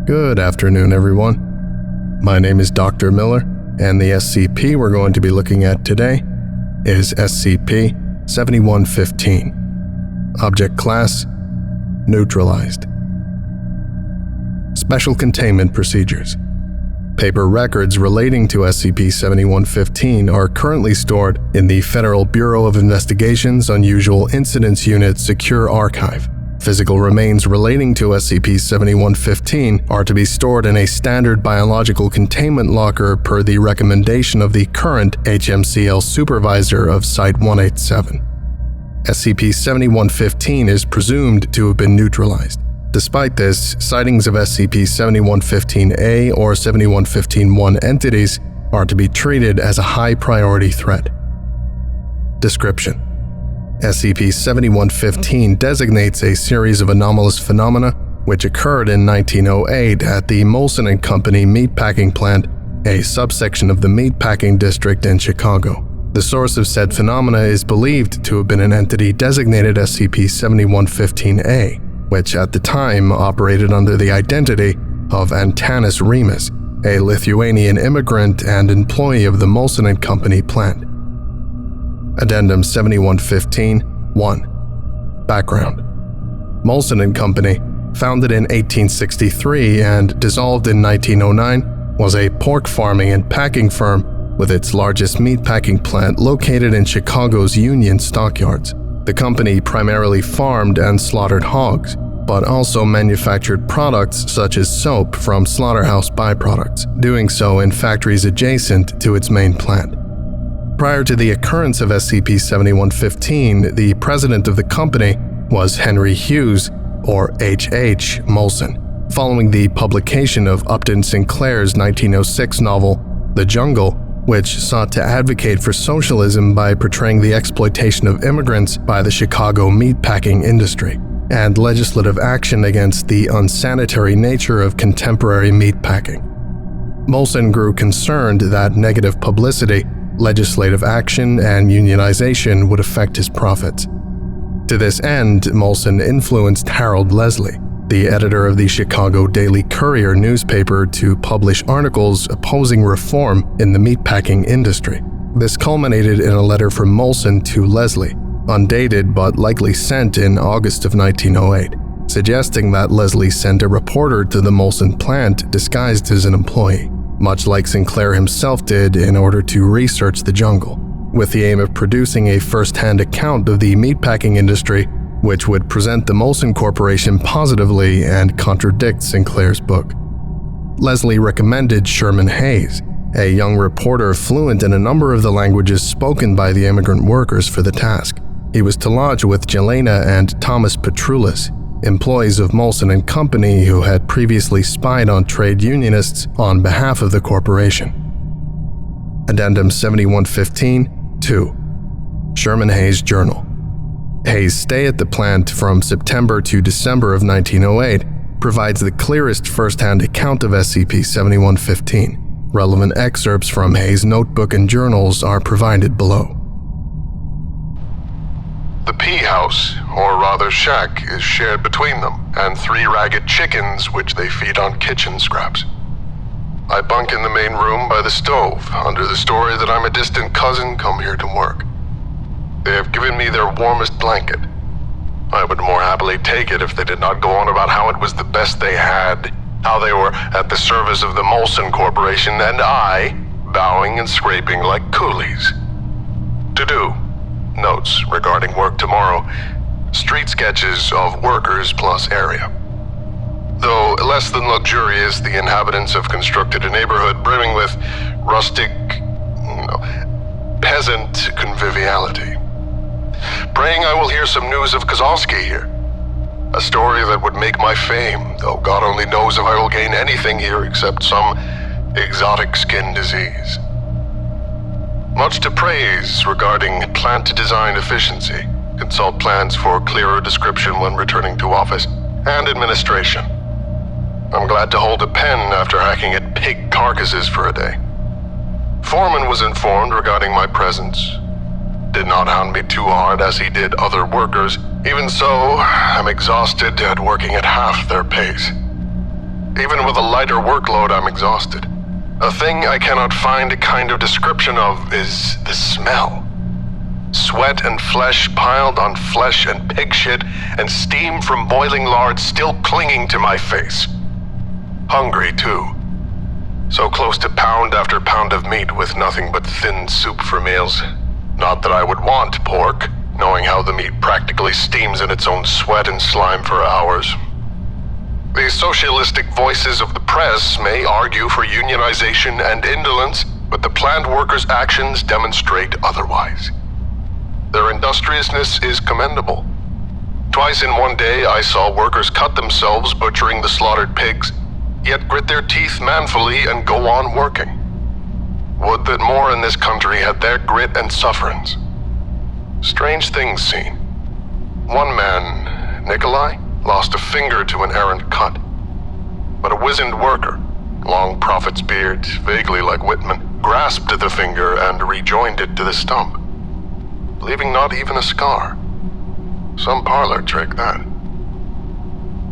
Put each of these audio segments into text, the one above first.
Good afternoon, everyone. My name is Dr. Miller, and the SCP we're going to be looking at today is SCP-7115. Object Class: Neutralized. Special Containment Procedures. Paper records relating to SCP-7115 are currently stored in the Federal Bureau of Investigation's Unusual Incidents Unit Secure Archive. Physical remains relating to SCP-7115 are to be stored in a standard biological containment locker per the recommendation of the current HMCL supervisor of Site-187. SCP-7115 is presumed to have been neutralized. Despite this, sightings of SCP-7115-A or 7115-1 entities are to be treated as a high-priority threat. Description: SCP-7115 designates a series of anomalous phenomena which occurred in 1908 at the Molson & Company meatpacking plant, a subsection of the meatpacking district in Chicago. The source of said phenomena is believed to have been an entity designated SCP-7115-A, which at the time operated under the identity of Antanas Remus, a Lithuanian immigrant and employee of the Molson & Company plant. Addendum 7115-1. Background: Molson & Company, founded in 1863 and dissolved in 1909, was a pork farming and packing firm with its largest meatpacking plant located in Chicago's Union Stockyards. The company primarily farmed and slaughtered hogs, but also manufactured products such as soap from slaughterhouse byproducts, doing so in factories adjacent to its main plant. Prior to the occurrence of SCP-7115, the president of the company was Henry Hughes, or H.H. Molson. Following the publication of Upton Sinclair's 1906 novel, The Jungle, which sought to advocate for socialism by portraying the exploitation of immigrants by the Chicago meatpacking industry, and legislative action against the unsanitary nature of contemporary meatpacking. Molson grew concerned that negative publicity, legislative action, and unionization would affect his profits. To this end, Molson influenced Harold Leslie, the editor of the Chicago Daily Courier newspaper, to publish articles opposing reform in the meatpacking industry. This culminated in a letter from Molson to Leslie, undated but likely sent in August of 1908, suggesting that Leslie sent a reporter to the Molson plant disguised as an employee, much like Sinclair himself did in order to research the jungle, with the aim of producing a first-hand account of the meatpacking industry which would present the Molson Corporation positively and contradict Sinclair's book. Leslie recommended Sherman Hayes, a young reporter fluent in a number of the languages spoken by the immigrant workers, for the task. He was to lodge with Jelena and Thomas Petroulis, employees of Molson & Company who had previously spied on trade unionists on behalf of the corporation. Addendum 7115-2. Sherman Hayes' Journal. Hayes' stay at the plant from September to December of 1908 provides the clearest first-hand account of SCP-7115. Relevant excerpts from Hayes' notebook and journals are provided below. The pea house, or rather shack, is shared between them, and 3 ragged chickens which they feed on kitchen scraps. I bunk in the main room by the stove, under the story that I'm a distant cousin come here to work. They have given me their warmest blanket. I would more happily take it if they did not go on about how it was the best they had, how they were at the service of the Molson Corporation, and I, bowing and scraping like coolies. To do. Notes regarding work tomorrow. Street sketches of workers plus area. Though less than luxurious, the inhabitants have constructed a neighborhood brimming with rustic, peasant conviviality. Praying I will hear some news of Kozlowski here. A story that would make my fame, though God only knows if I will gain anything here except some exotic skin disease. Much to praise regarding plant design efficiency. Consult plans for clearer description when returning to office, and administration. I'm glad to hold a pen after hacking at pig carcasses for a day. Foreman was informed regarding my presence. Did not hound me too hard as he did other workers. Even so, I'm exhausted at working at half their pace. Even with a lighter workload, I'm exhausted. A thing I cannot find a kind of description of is the smell. Sweat and flesh piled on flesh and pig shit, and steam from boiling lard still clinging to my face. Hungry, too. So close to pound after pound of meat with nothing but thin soup for meals. Not that I would want pork, knowing how the meat practically steams in its own sweat and slime for hours. The socialistic voices of the press may argue for unionization and indolence, but the plant workers' actions demonstrate otherwise. Their industriousness is commendable. Twice in one day I saw workers cut themselves butchering the slaughtered pigs, yet grit their teeth manfully and go on working. Would that more in this country had their grit and sufferance. Strange things seen. One man, Nikolai, lost a finger to an errant cut. But a wizened worker, long prophet's beard, vaguely like Whitman, grasped the finger and rejoined it to the stump, leaving not even a scar. Some parlor trick, that.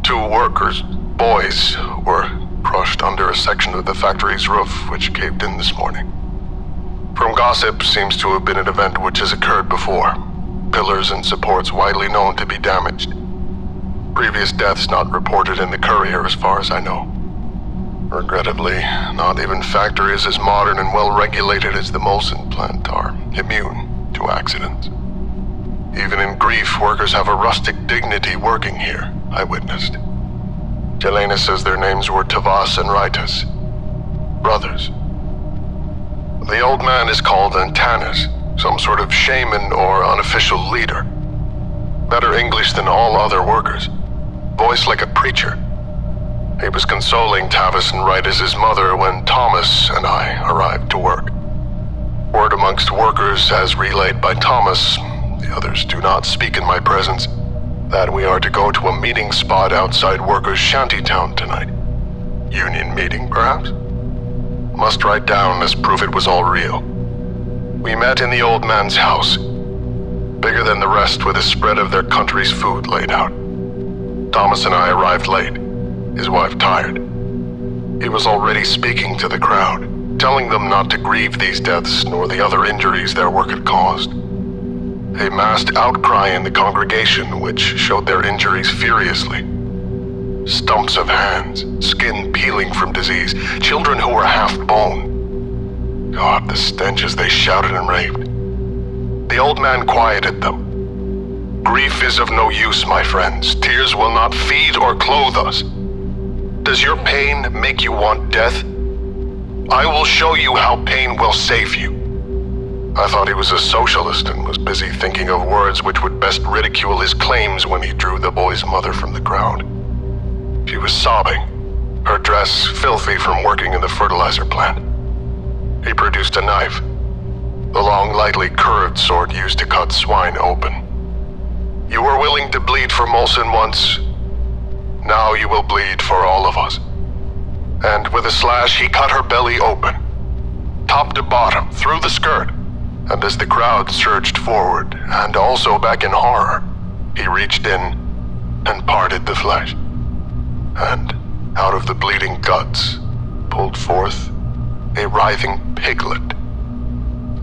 2 workers, boys, were crushed under a section of the factory's roof which caved in this morning. From gossip, seems to have been an event which has occurred before. Pillars and supports widely known to be damaged. Previous deaths not reported in the courier as far as I know. Regrettably, not even factories as modern and well-regulated as the Molson plant are immune to accidents. Even in grief, workers have a rustic dignity working here, I witnessed. Jelena says their names were Tavas and Raitas, brothers. The old man is called Antanas, some sort of shaman or unofficial leader. Better English than all other workers, voiced like a preacher. He was consoling Tavis and Raitas' mother when Thomas and I arrived to work. Word amongst workers, as relayed by Thomas, the others do not speak in my presence, that we are to go to a meeting spot outside workers' shantytown tonight. Union meeting, perhaps? Must write down as proof it was all real. We met in the old man's house, bigger than the rest with a spread of their country's food laid out. Thomas and I arrived late, his wife tired. He was already speaking to the crowd, telling them not to grieve these deaths nor the other injuries their work had caused. A massed outcry in the congregation which showed their injuries furiously. Stumps of hands, skin peeling from disease, children who were half bone. God, the stenches they shouted and raved. The old man quieted them. Grief is of no use, my friends. Tears will not feed or clothe us. Does your pain make you want death? I will show you how pain will save you. I thought he was a socialist and was busy thinking of words which would best ridicule his claims when he drew the boy's mother from the crowd. She was sobbing, her dress filthy from working in the fertilizer plant. He produced a knife, the long, lightly curved sort used to cut swine open. You were willing to bleed for Molson once. Now you will bleed for all of us. And with a slash, he cut her belly open, top to bottom, through the skirt. And as the crowd surged forward, and also back in horror, he reached in and parted the flesh. And out of the bleeding guts, pulled forth a writhing piglet.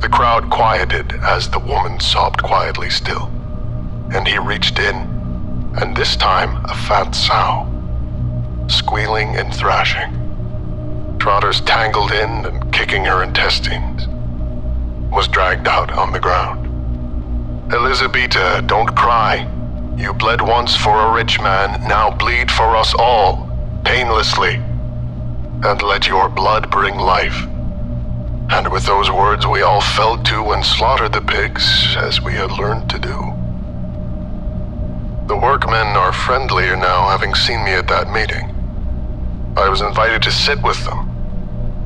The crowd quieted as the woman sobbed quietly still. And he reached in, and this time a fat sow, squealing and thrashing. Trotters tangled in and kicking her intestines, was dragged out on the ground. Elizabeta, don't cry. You bled once for a rich man, now bleed for us all, painlessly. And let your blood bring life. And with those words we all fell to and slaughtered the pigs, as we had learned to do. The workmen are friendlier now, having seen me at that meeting. I was invited to sit with them.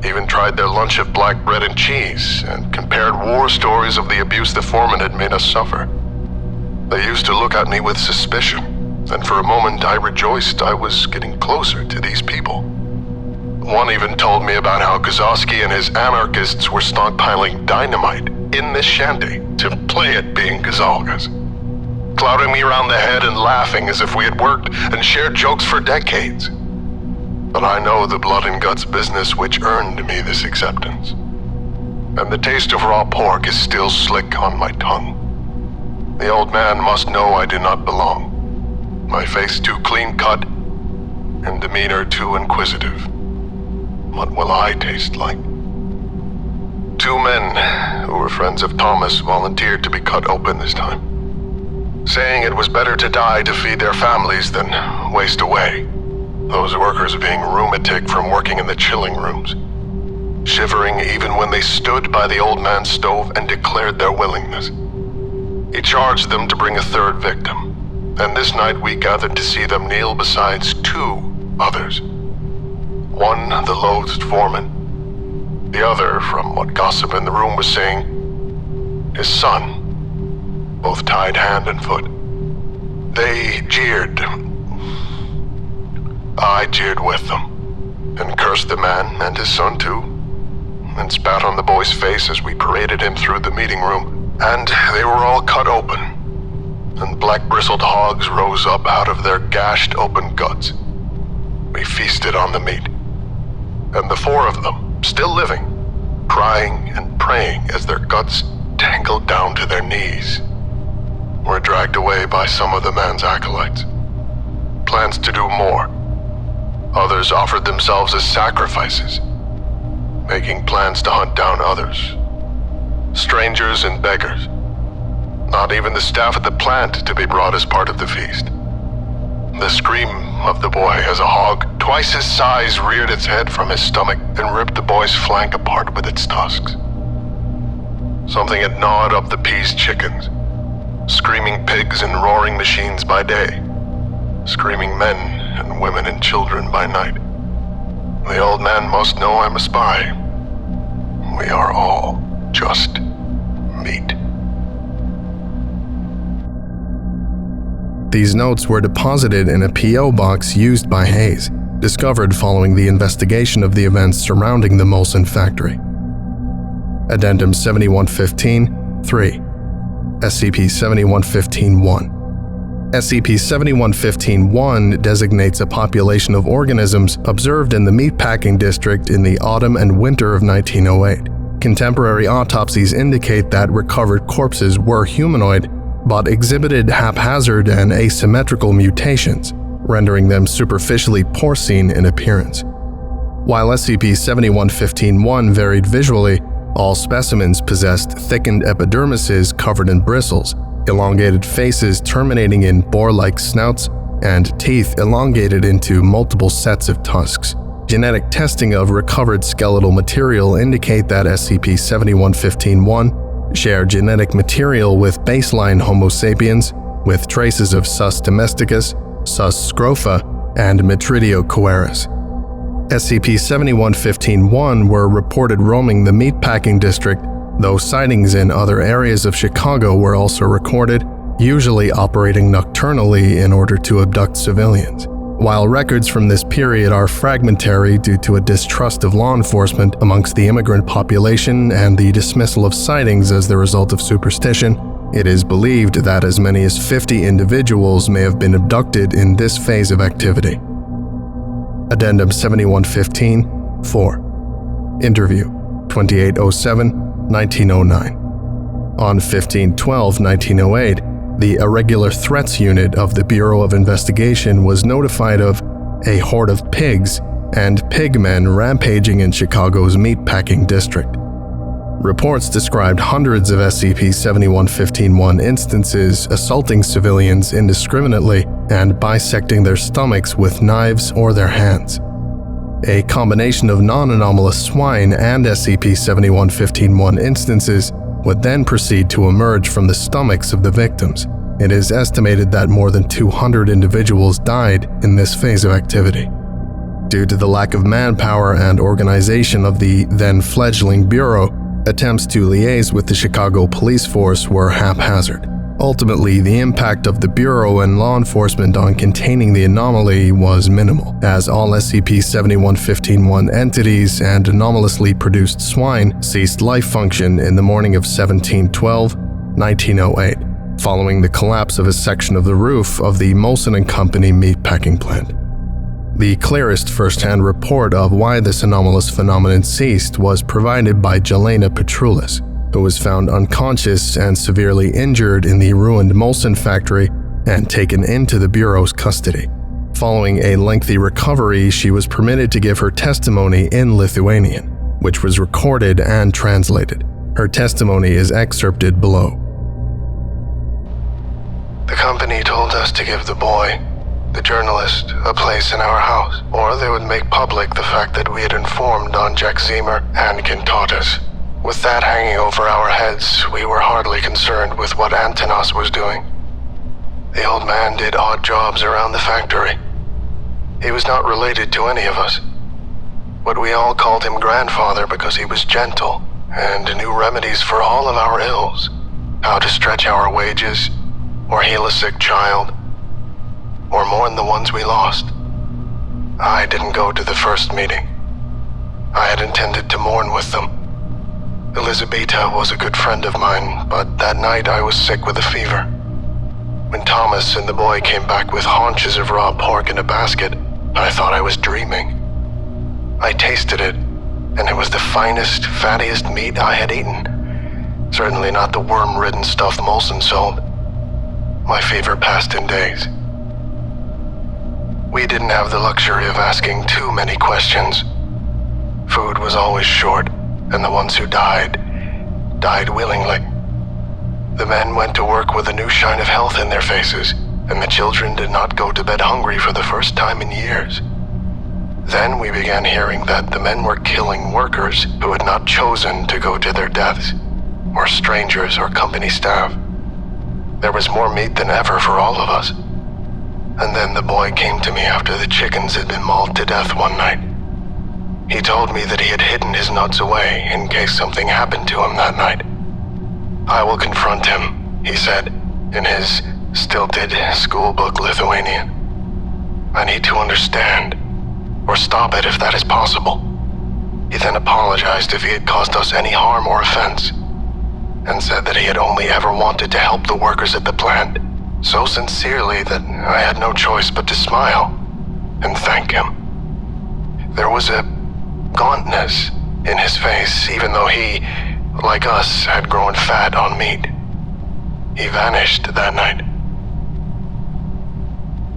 Even tried their lunch of black bread and cheese, and compared war stories of the abuse the foreman had made us suffer. They used to look at me with suspicion, and for a moment I rejoiced I was getting closer to these people. One even told me about how Kozowski and his anarchists were stockpiling dynamite in this shanty to play at being Gazalgas, clouting me around the head and laughing as if we had worked and shared jokes for decades. But I know the blood and guts business which earned me this acceptance. And the taste of raw pork is still slick on my tongue. The old man must know I do not belong. My face too clean-cut, and demeanor too inquisitive. What will I taste like? 2 men, who were friends of Thomas, volunteered to be cut open this time, saying it was better to die to feed their families than waste away. Those workers being rheumatic from working in the chilling rooms, shivering even when they stood by the old man's stove and declared their willingness. He charged them to bring a 3rd victim, and this night we gathered to see them kneel besides 2 others. One, the loathed foreman. The other, from what gossip in the room was saying, his son, both tied hand and foot. They jeered. I jeered with them, and cursed the man and his son too, and spat on the boy's face as we paraded him through the meeting room, and they were all cut open, and black-bristled hogs rose up out of their gashed open guts. We feasted on the meat, and the 4 of them, still living, crying and praying as their guts tangled down to their knees, were dragged away by some of the man's acolytes. Plans to do more. Others offered themselves as sacrifices, making plans to hunt down others. Strangers and beggars. Not even the staff at the plant to be brought as part of the feast. The scream of the boy as a hog, twice his size, reared its head from his stomach and ripped the boy's flank apart with its tusks. Something had gnawed up the peased chickens. Screaming pigs and roaring machines by day. Screaming men and women and children by night. The old man must know I'm a spy. We are all just meat. These notes were deposited in a P.O. box used by Hayes, discovered following the investigation of the events surrounding the Molson factory. Addendum 7115-3 SCP-7115-1 SCP-7115-1 designates a population of organisms observed in the meatpacking district in the autumn and winter of 1908. Contemporary autopsies indicate that recovered corpses were humanoid, but exhibited haphazard and asymmetrical mutations, rendering them superficially porcine in appearance. While SCP-7115-1 varied visually, all specimens possessed thickened epidermises covered in bristles, elongated faces terminating in boar-like snouts, and teeth elongated into multiple sets of tusks. Genetic testing of recovered skeletal material indicate that SCP-7115-1 shared genetic material with baseline Homo sapiens, with traces of Sus domesticus, Sus scrofa, and Metridio coeris. SCP-7115-1 were reported roaming the meatpacking district, though sightings in other areas of Chicago were also recorded, usually operating nocturnally in order to abduct civilians. While records from this period are fragmentary due to a distrust of law enforcement amongst the immigrant population and the dismissal of sightings as the result of superstition, it is believed that as many as 50 individuals may have been abducted in this phase of activity. Addendum 7115-4 Interview 2807-1909 On 15/12/1908, the Irregular Threats Unit of the Bureau of Investigation was notified of a horde of pigs and pigmen rampaging in Chicago's meatpacking district. Reports described hundreds of SCP-7115-1 instances assaulting civilians indiscriminately and bisecting their stomachs with knives or their hands. A combination of non-anomalous swine and SCP-7115-1 instances would then proceed to emerge from the stomachs of the victims. It is estimated that more than 200 individuals died in this phase of activity. Due to the lack of manpower and organization of the then fledgling bureau, attempts to liaise with the Chicago police force were haphazard. Ultimately, the impact of the Bureau and law enforcement on containing the anomaly was minimal, as all SCP-7115-1 entities and anomalously produced swine ceased life function in the morning of 17/12/1908, following the collapse of a section of the roof of the Molson & Company meatpacking plant. The clearest first-hand report of why this anomalous phenomenon ceased was provided by Jelena Petroulis, who was found unconscious and severely injured in the ruined Molson factory and taken into the Bureau's custody. Following a lengthy recovery, she was permitted to give her testimony in Lithuanian, which was recorded and translated. Her testimony is excerpted below. The company told us to give the boy, the journalist, a place in our house, or they would make public the fact that we had informed on Jack Zemer and Kintatus. With that hanging over our heads, we were hardly concerned with what Antonos was doing. The old man did odd jobs around the factory. He was not related to any of us, but we all called him grandfather because he was gentle and knew remedies for all of our ills, how to stretch our wages, or heal a sick child, or mourn the ones we lost. I didn't go to the first meeting. I had intended to mourn with them. Elizabeta was a good friend of mine, but that night I was sick with a fever. When Thomas and the boy came back with haunches of raw pork in a basket, I thought I was dreaming. I tasted it, and it was the finest, fattiest meat I had eaten. Certainly not the worm-ridden stuff Molson sold. My fever passed in days. We didn't have the luxury of asking too many questions. Food was always short, and the ones who died willingly. The men went to work with a new shine of health in their faces, and the children did not go to bed hungry for the first time in years. Then we began hearing that the men were killing workers who had not chosen to go to their deaths, or strangers or company staff. There was more meat than ever for all of us. And then the boy came to me after the chickens had been mauled to death one night. He told me that he had hidden his nuts away in case something happened to him that night. I will confront him, he said, in his stilted schoolbook Lithuanian. I need to understand, or stop it if that is possible. He then apologized if he had caused us any harm or offense, and said that he had only ever wanted to help the workers at the plant, so sincerely that I had no choice but to smile and thank him. There was a gauntness in his face, even though he, like us, had grown fat on meat. He vanished that night.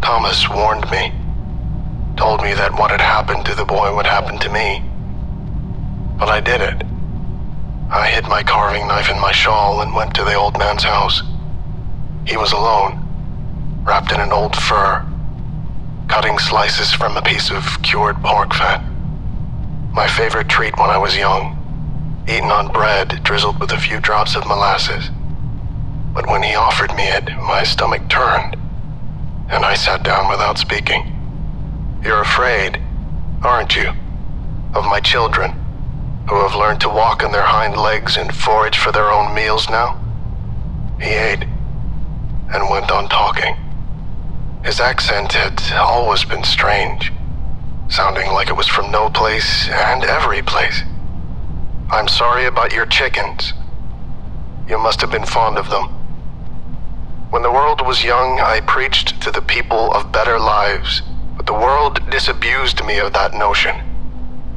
Thomas warned me, told me that what had happened to the boy would happen to me. But I did it. I hid my carving knife in my shawl and went to the old man's house. He was alone, wrapped in an old fur, cutting slices from a piece of cured pork fat. My favorite treat when I was young, eaten on bread drizzled with a few drops of molasses. But when he offered me it, my stomach turned, and I sat down without speaking. You're afraid, aren't you, of my children, who have learned to walk on their hind legs and forage for their own meals now? He ate, and went on talking. His accent had always been strange, sounding like it was from no place and every place. I'm sorry about your chickens. You must have been fond of them. When the world was young, I preached to the people of better lives, but the world disabused me of that notion.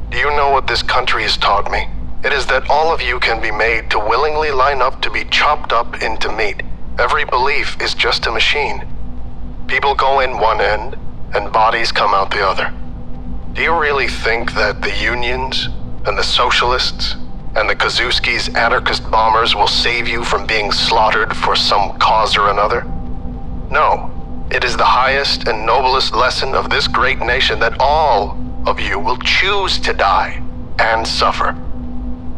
Do you know what this country has taught me? It is that all of you can be made to willingly line up to be chopped up into meat. Every belief is just a machine. People go in one end, and bodies come out the other. Do you really think that the unions, and the socialists, and the Kazuski's anarchist bombers will save you from being slaughtered for some cause or another? No. It is the highest and noblest lesson of this great nation that all of you will choose to die and suffer,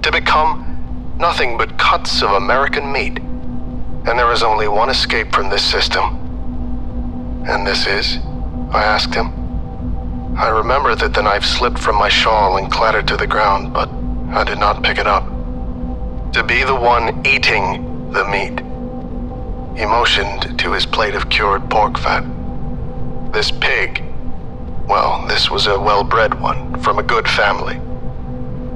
to become nothing but cuts of American meat. And there is only one escape from this system. And this is? I asked him. I remember that the knife slipped from my shawl and clattered to the ground, but I did not pick it up. To be the one eating the meat. He motioned to his plate of cured pork fat. This pig, well, this was a well-bred one from a good family.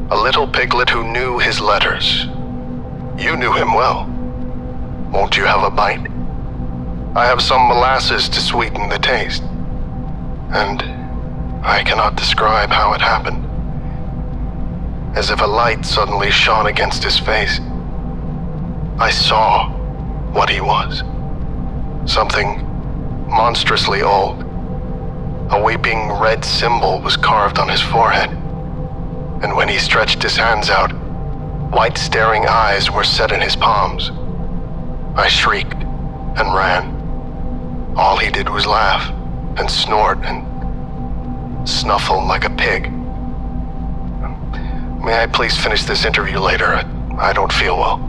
A little piglet who knew his letters. You knew him well. Won't you have a bite? I have some molasses to sweeten the taste. And I cannot describe how it happened. As if a light suddenly shone against his face. I saw what he was. Something monstrously old. A weeping red symbol was carved on his forehead. And when he stretched his hands out, white staring eyes were set in his palms. I shrieked and ran. All he did was laugh and snort and snuffle like a pig. May I please finish this interview later? I don't feel well.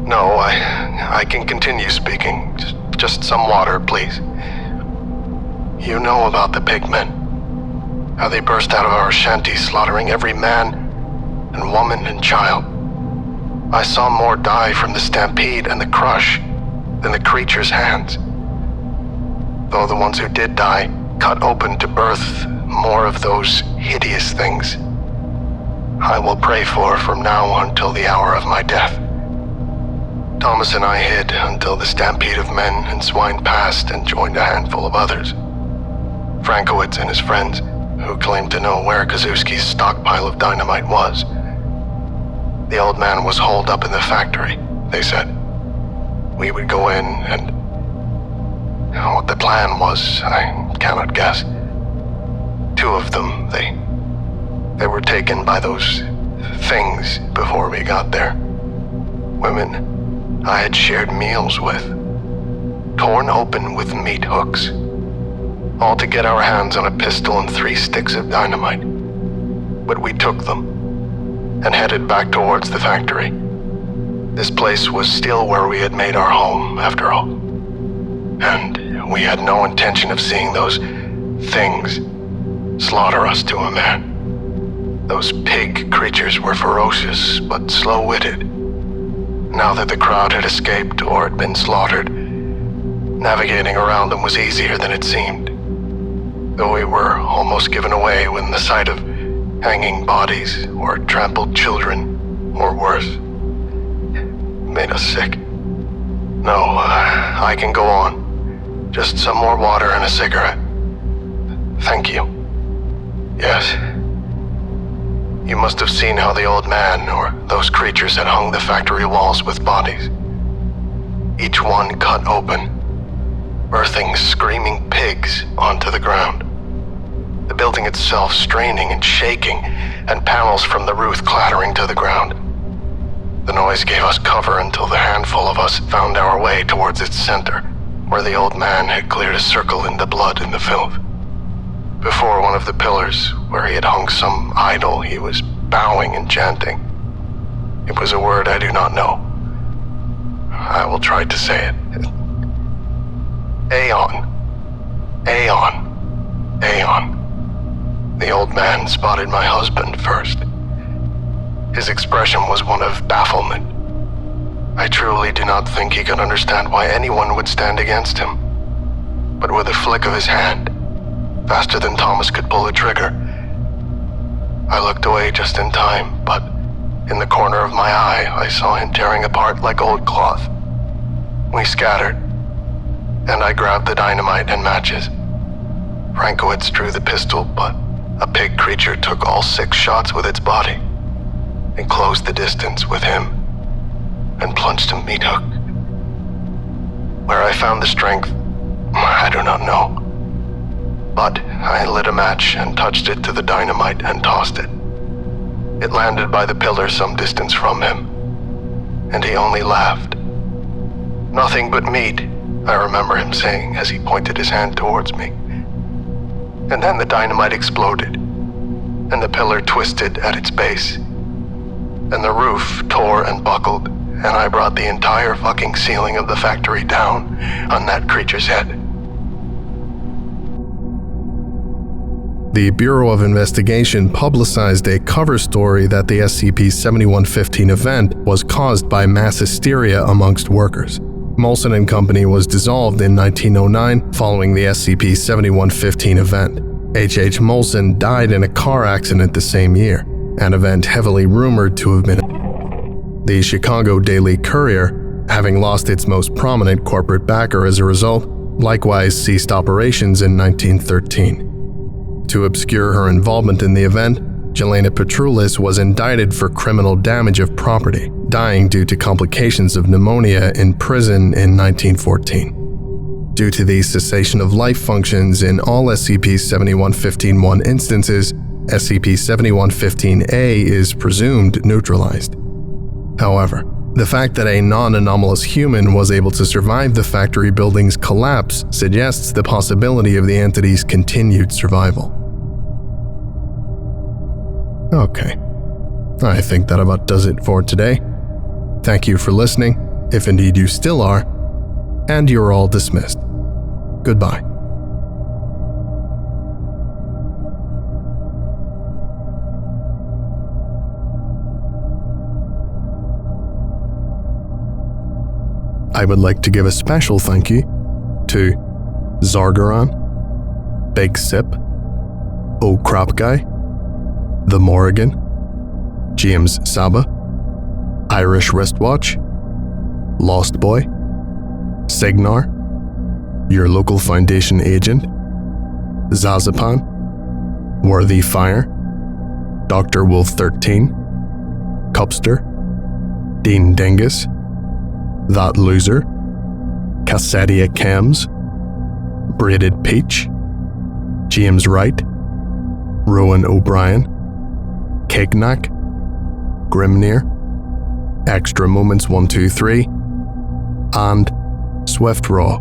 No, I can continue speaking. Just some water, please. You know about the pigmen. How they burst out of our shanties, slaughtering every man and woman and child. I saw more die from the stampede and the crush than the creature's hands. Though the ones who did die cut open to birth more of those hideous things. I will pray for from now until the hour of my death. Thomas and I hid until the stampede of men and swine passed and joined a handful of others. Frankowitz and his friends, who claimed to know where Kazuski's stockpile of dynamite was. The old man was holed up in the factory, they said. We would go in and... what the plan was, I cannot guess. Two of them, they were taken by those things before we got there. Women I had shared meals with. Torn open with meat hooks. All to get our hands on a pistol and 3 sticks of dynamite. But we took them and headed back towards the factory. This place was still where we had made our home, after all. And we had no intention of seeing those things slaughter us to a man. Those pig creatures were ferocious, but slow-witted. Now that the crowd had escaped or had been slaughtered, navigating around them was easier than it seemed. Though we were almost given away when the sight of hanging bodies or trampled children, or worse, made us sick. No, I can go on. Just some more water and a cigarette. Thank you. Yes. You must have seen how the old man or those creatures had hung the factory walls with bodies. Each one cut open, birthing screaming pigs onto the ground. The building itself straining and shaking, and panels from the roof clattering to the ground. The noise gave us cover until the handful of us found our way towards its center, where the old man had cleared a circle in the blood and the filth. Before one of the pillars, where he had hung some idol, he was bowing and chanting. It was a word I do not know. I will try to say it. Aeon. Aeon. Aeon. The old man spotted my husband first. His expression was one of bafflement. I truly do not think he could understand why anyone would stand against him. But with a flick of his hand, faster than Thomas could pull the trigger, I looked away just in time, but in the corner of my eye, I saw him tearing apart like old cloth. We scattered, and I grabbed the dynamite and matches. Frankowitz drew the pistol, but a pig creature took all 6 shots with its body and closed the distance with him and plunged a meat hook. Where I found the strength, I do not know. But I lit a match and touched it to the dynamite and tossed it. It landed by the pillar some distance from him, and he only laughed. Nothing but meat, I remember him saying as he pointed his hand towards me. And then the dynamite exploded, and the pillar twisted at its base, and the roof tore and buckled, and I brought the entire fucking ceiling of the factory down on that creature's head. The Bureau of Investigation publicized a cover story that the SCP-7115 event was caused by mass hysteria amongst workers. Molson and Company was dissolved in 1909 following the SCP-7115 event. H.H. Molson died in a car accident the same year, an event heavily rumored to have been. The Chicago Daily Courier, having lost its most prominent corporate backer as a result, likewise ceased operations in 1913. To obscure her involvement in the event, Jelena Petroulis was indicted for criminal damage of property, dying due to complications of pneumonia in prison in 1914. Due to the cessation of life functions in all SCP-7115-1 instances, SCP-7115-A is presumed neutralized. However, the fact that a non-anomalous human was able to survive the factory building's collapse suggests the possibility of the entity's continued survival. Okay, I think that about does it for today. Thank you for listening, if indeed you still are, and you're all dismissed. Goodbye. I would like to give a special thank you to Zargaran, Big Sip, Oh Crap Guy, The Morrigan, James Saba, Irish Wristwatch, Lost Boy, Signar, Your Local Foundation Agent, Zazapan, Worthy Fire, Dr. Wolf 13, Cupster, Dean Dingus, That Loser, Cassadia Cams, Braided Peach, James Wright, Rowan O'Brien, Cakeknack, Grimnir, Extra Moments 123, and Swift Raw.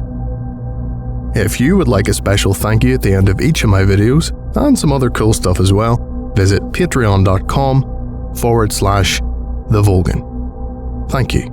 If you would like a special thank you at the end of each of my videos, and some other cool stuff as well, visit patreon.com/TheVolgun. Thank you.